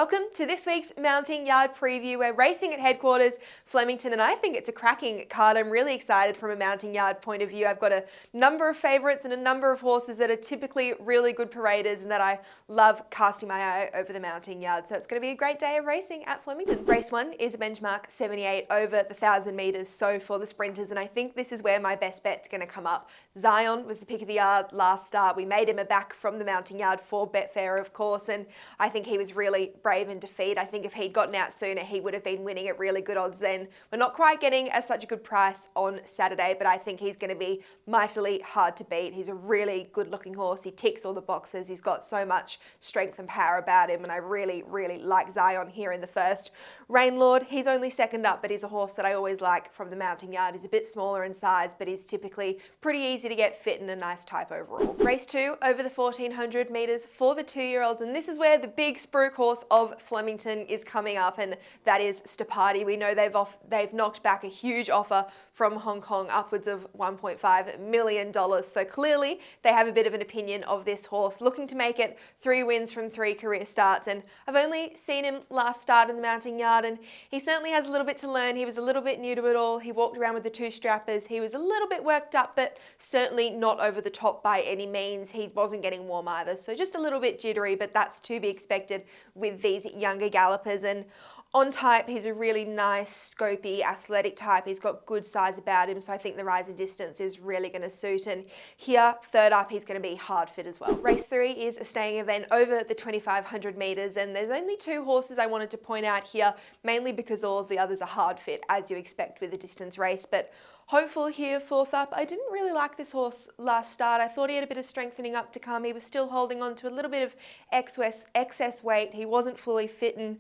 Welcome to this week's Mounting Yard preview. We're racing at headquarters, Flemington, and I think it's a cracking card. I'm really excited from a Mounting Yard point of view. I've got a number of favourites and a number of horses that are typically really good paraders and that I love casting my eye over the Mounting Yard. So it's going to be a great day of racing at Flemington. Race 1 is a benchmark 78 over the 1,000 metres, so for the sprinters, and I think this is where my best bet's going to come up. Zion was the pick of the yard last start. We made him a back from the Mounting Yard for Betfair, of course, and I think he was really brave in defeat. I think if he'd gotten out sooner, he would have been winning at really good odds then. We're not quite getting such a good price on Saturday, but I think he's going to be mightily hard to beat. He's a really good looking horse. He ticks all the boxes. He's got so much strength and power about him, and I really like Zion here in the first. Rain Lord, he's only second up, but he's a horse that I always like from the Mounting Yard. He's a bit smaller in size, but he's typically pretty easy to get fit and a nice type overall. Race 2 over the 1,400 metres for the 2-year-olds, and this is where the big spruik horse of Flemington is coming up, and that is Stapati. We know they've knocked back a huge offer from Hong Kong, upwards of $1.5 million. So clearly they have a bit of an opinion of this horse, looking to make it 3 wins from 3 career starts. And I've only seen him last start in the Mounting Yard, and he certainly has a little bit to learn. He was a little bit new to it all. He walked around with the 2 strappers. He was a little bit worked up, but certainly not over the top by any means. He wasn't getting warm either, so just a little bit jittery, but that's to be expected with these younger gallopers. And on type, he's a really nice, scopy, athletic type. He's got good size about him, so I think the rising distance is really going to suit. And here, third up, he's going to be hard fit as well. Race 3 is a staying event over the 2,500 metres, and there's only 2 horses I wanted to point out here, mainly because all of the others are hard fit, as you expect with a distance race. But Hopeful here, fourth up. I didn't really like this horse last start. I thought he had a bit of strengthening up to come. He was still holding on to a little bit of excess weight. He wasn't fully fit and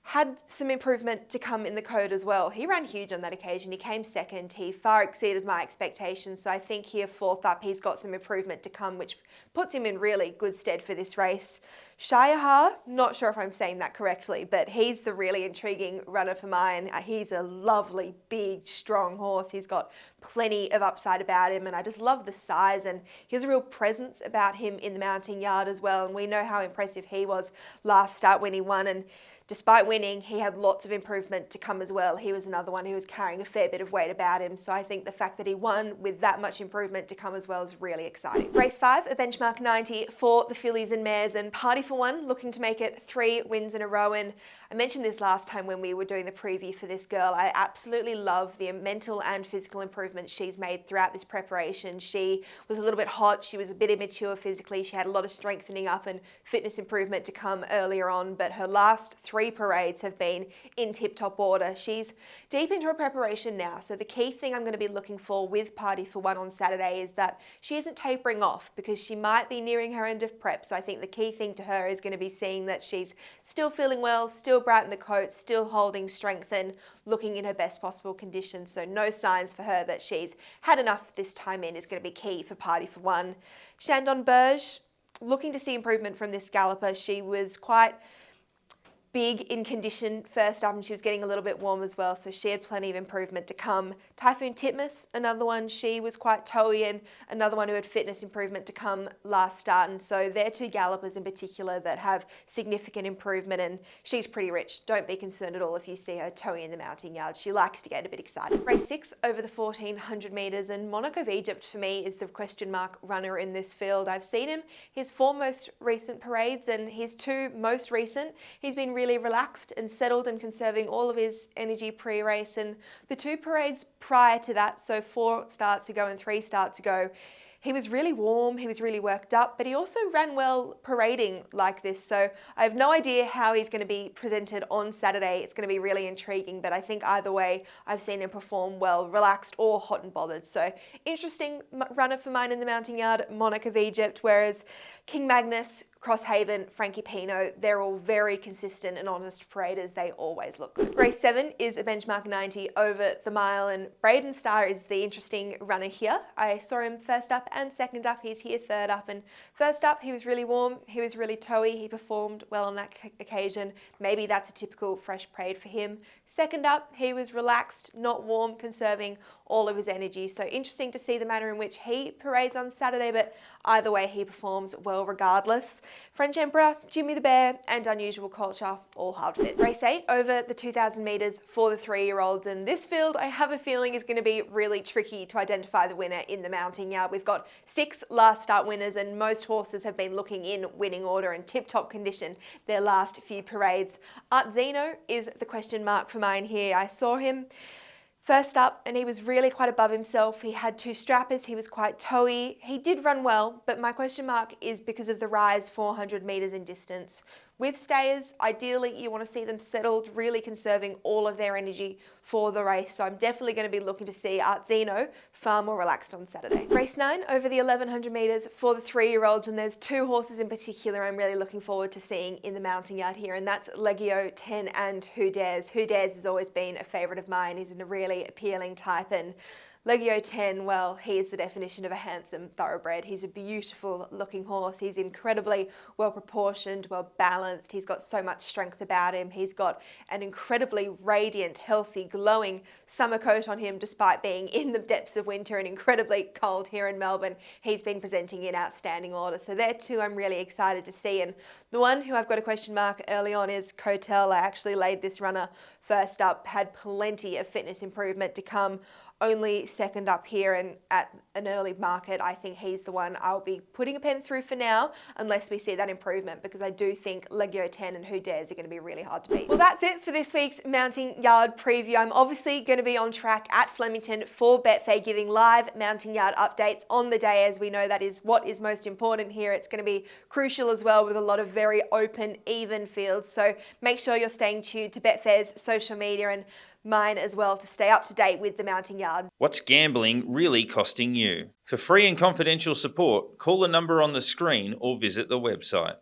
had some improvement to come in the code as well. He ran huge on that occasion. He came second. He far exceeded my expectations. So I think here, fourth up, he's got some improvement to come, which puts him in really good stead for this race. Shayahar, not sure if I'm saying that correctly, but he's the really intriguing runner for mine. He's a lovely, big, strong horse. He's got plenty of upside about him, and I just love the size, and he has a real presence about him in the Mounting Yard as well. And we know how impressive he was last start when he won, and despite winning, he had lots of improvement to come as well. He was another one who was carrying a fair bit of weight about him. So I think the fact that he won with that much improvement to come as well is really exciting. Race 5, a benchmark 90 for the fillies and mares, and Party for One looking to make it 3 wins in a row. And I mentioned this last time when we were doing the preview for this girl. I absolutely love the mental and physical improvements she's made throughout this preparation. She was a little bit hot. She was a bit immature physically. She had a lot of strengthening up and fitness improvement to come earlier on, but her last 3 parades have been in tip-top order. She's deep into her preparation now, so the key thing I'm going to be looking for with Party for One on Saturday is that she isn't tapering off, because she might be nearing her end of prep. So I think the key thing to her is going to be seeing that she's still feeling well, still bright in the coat, still holding strength and looking in her best possible condition. So no signs for her that she's had enough this time in is going to be key for Party for One. Chandon Berge, looking to see improvement from this galloper. She was quite big in condition first up, and she was getting a little bit warm as well, so she had plenty of improvement to come. Typhoon Titmus, another one, she was quite toey, and another one who had fitness improvement to come last start. And so they're 2 gallopers in particular that have significant improvement, and she's pretty rich. Don't be concerned at all if you see her toey in the Mounting Yard. She likes to get a bit excited. Race 6 over the 1,400 metres, and Monarch of Egypt for me is the question mark runner in this field. I've seen him his 4 most recent parades, and his 2 most recent, he's been really relaxed and settled and conserving all of his energy pre-race. And the 2 parades prior to that, so 4 starts ago and 3 starts ago, he was really warm, he was really worked up, but he also ran well parading like this. So I have no idea how he's going to be presented on Saturday. It's going to be really intriguing, but I think either way, I've seen him perform well, relaxed or hot and bothered. So interesting runner for mine in the Mounting Yard, Monarch of Egypt, whereas King Magnus, Crosshaven, Frankie Pino, they're all very consistent and honest paraders. They always look good. Race 7 is a benchmark 90 over the mile, and Braden Star is the interesting runner here. I saw him first up and second up, he's here third up. And first up, he was really warm, he was really toey, he performed well on that occasion. Maybe that's a typical fresh parade for him. Second up, he was relaxed, not warm, conserving all of his energy. So interesting to see the manner in which he parades on Saturday, but either way, he performs well regardless. French Emperor, Jimmy the Bear, and Unusual Culture, all hard fit. Race 8 over the 2,000 metres for the 3-year-olds, and this field I have a feeling is going to be really tricky to identify the winner in the mounting yard. We've got 6 last start winners, and most horses have been looking in winning order and tip-top condition their last few parades. Art Zeno is the question mark for mine here. I saw him first up, and he was really quite above himself. He had 2 strappers, he was quite toey. He did run well, but my question mark is because of the rise 400 metres in distance. With stayers, ideally you want to see them settled, really conserving all of their energy for the race. So I'm definitely going to be looking to see Art Zeno far more relaxed on Saturday. Race 9 over the 1,100 metres for the 3-year-olds, and there's 2 horses in particular I'm really looking forward to seeing in the mounting yard here, and that's Legio 10 and Who Dares. Who Dares has always been a favourite of mine. He's a really appealing type, and Legio 10, well, he is the definition of a handsome thoroughbred. He's a beautiful looking horse. He's incredibly well proportioned, well balanced. He's got so much strength about him. He's got an incredibly radiant, healthy, glowing summer coat on him despite being in the depths of winter and incredibly cold here in Melbourne. He's been presenting in outstanding order. So there too, I'm really excited to see. And the one who I've got a question mark early on is Cotel. I actually laid this runner first up, had plenty of fitness improvement to come, only second up here, and at an early market, I think he's the one I'll be putting a pen through for now, unless we see that improvement, because I do think Legio 10 and Who Dares are going to be really hard to beat. Well, that's it for this week's mounting yard preview. I'm obviously going to be on track at Flemington for Betfair, giving live mounting yard updates on the day, as we know that is what is most important here. It's going to be crucial as well with a lot of very open, even fields. So make sure you're staying tuned to Betfair's social media and mine as well to stay up to date with the mounting yard. What's gambling really costing you? For free and confidential support, call the number on the screen or visit the website.